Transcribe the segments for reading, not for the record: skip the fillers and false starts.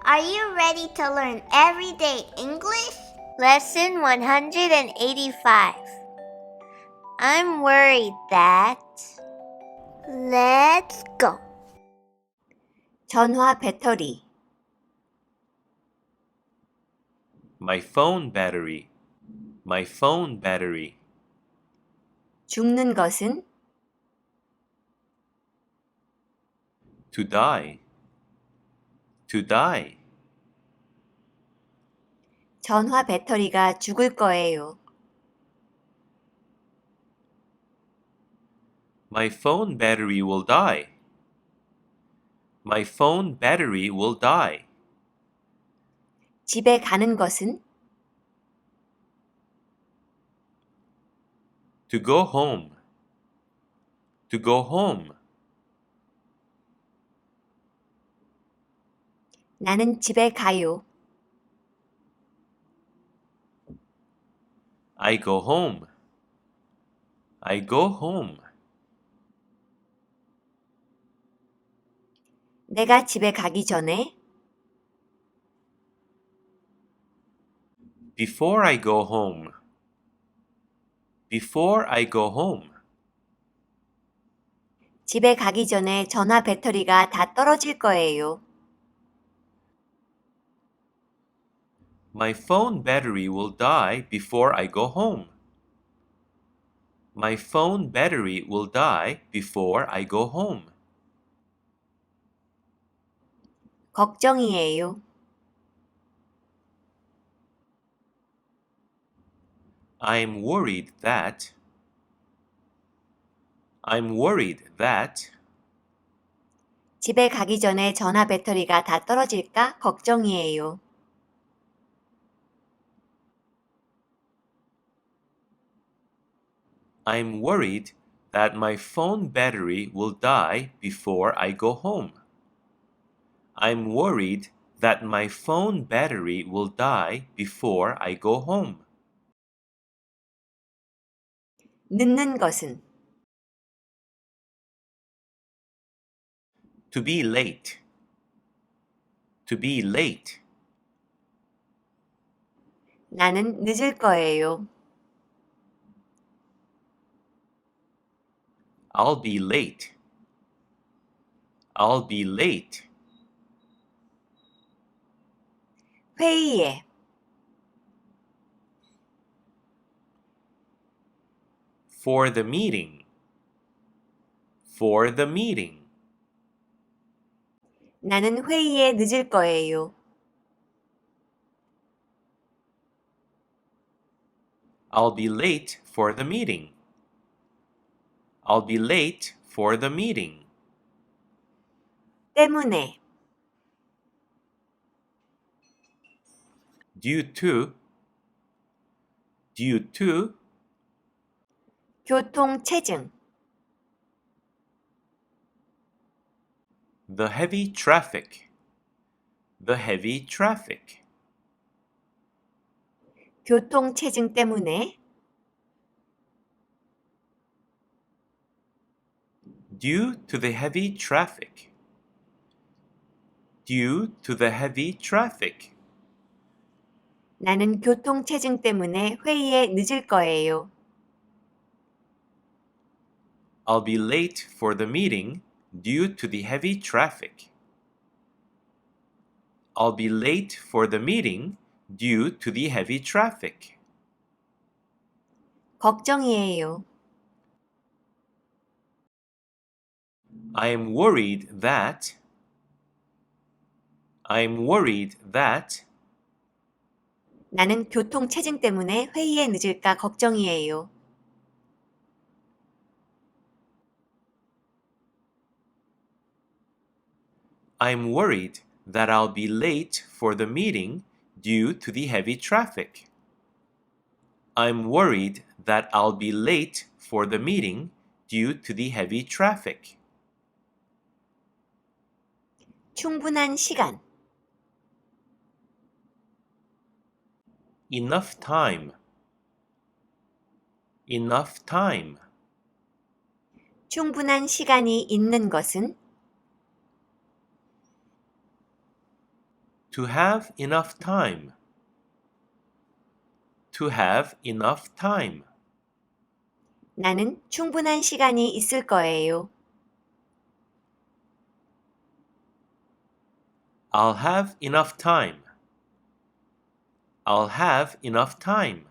Are you ready to learn everyday English? Lesson 185. I'm worried that... Let's go. 전화 배터리. My phone battery. My phone battery. 죽는 것은 To die. To die. 전화 배터리가 죽을 거예요. My phone battery will die. My phone battery will die. 집에 가는 것은 To go home. To go home. 나는 집에 가요. I go home. I go home. 내가 집에 가기 전에 Before I go home. Before I go home. 집에 가기 전에 전화 배터리가 다 떨어질 거예요. My phone battery will die before I go home. My phone battery will die before I go home. 걱정이에요. I'm worried that 집에 가기 전에 전화 배터리가 다 떨어질까 걱정이에요. I'm worried that my phone battery will die before I go home. I'm worried that my phone battery will die before I go home. 늦는 것은 To be late. To be late. 나는 늦을 거예요. I'll be late. I'll be late. 회의에 For the meeting. For the meeting. 나는 회의에 늦을 거예요. I'll be late for the meeting. I'll be late for the meeting. 때문에 Due to. Due to. 교통체증 The heavy traffic. The heavy traffic. 교통체증 때문에 Due to the heavy traffic. Due to the heavy traffic. 나는 교통체증 때문에 회의에 늦을 거예요. I'll be late for the meeting due to the heavy traffic. I'll be late for the meeting due to the heavy traffic. 걱정이에요. I'm worried that. 나는 교통체증 때문에 회의에 늦을까 걱정이에요. I'm worried that I'll be late for the meeting due to the heavy traffic. I'm worried that I'll be late for the meeting due to the heavy traffic. 충분한 시간 Enough time. Enough time. 충분한 시간이 있는 것은 To have enough time. To have enough time. 나는 충분한 시간이 있을 거예요. I'll have enough time. I'll have enough time.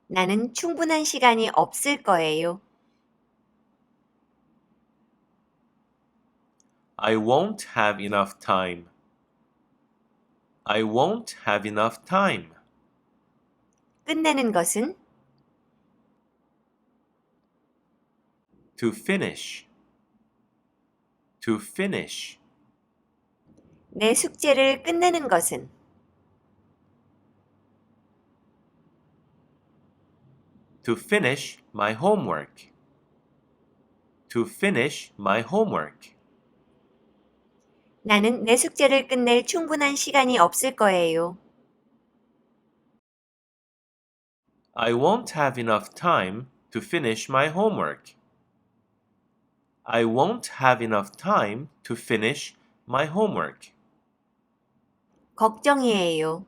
나는 충분한 시간이 없을 거예요. I won't have enough time. I won't have enough time. 끝내는 것은 To finish. To finish. 내 숙제를 끝내는 것은 To finish my homework. To finish my homework. 나는 내 숙제를 끝낼 충분한 시간이 없을 거예요. I won't have enough time to finish my homework. I won't have enough time to finish my homework. 걱정이에요.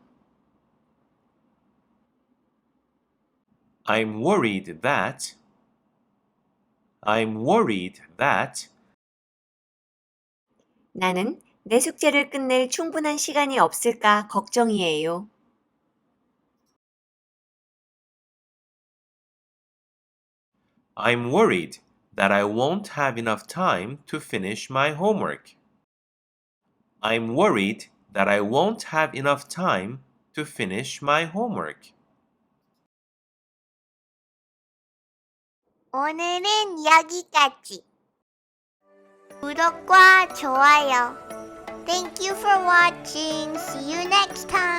I'm worried that 나는 내 숙제를 끝낼 충분한 시간이 없을까 걱정이에요. I'm worried that I won't have enough time to finish my homework. I'm worried that I won't have enough time to finish my homework. 오늘은 여기까지. 구독과 좋아요. Thank you for watching. See you next time.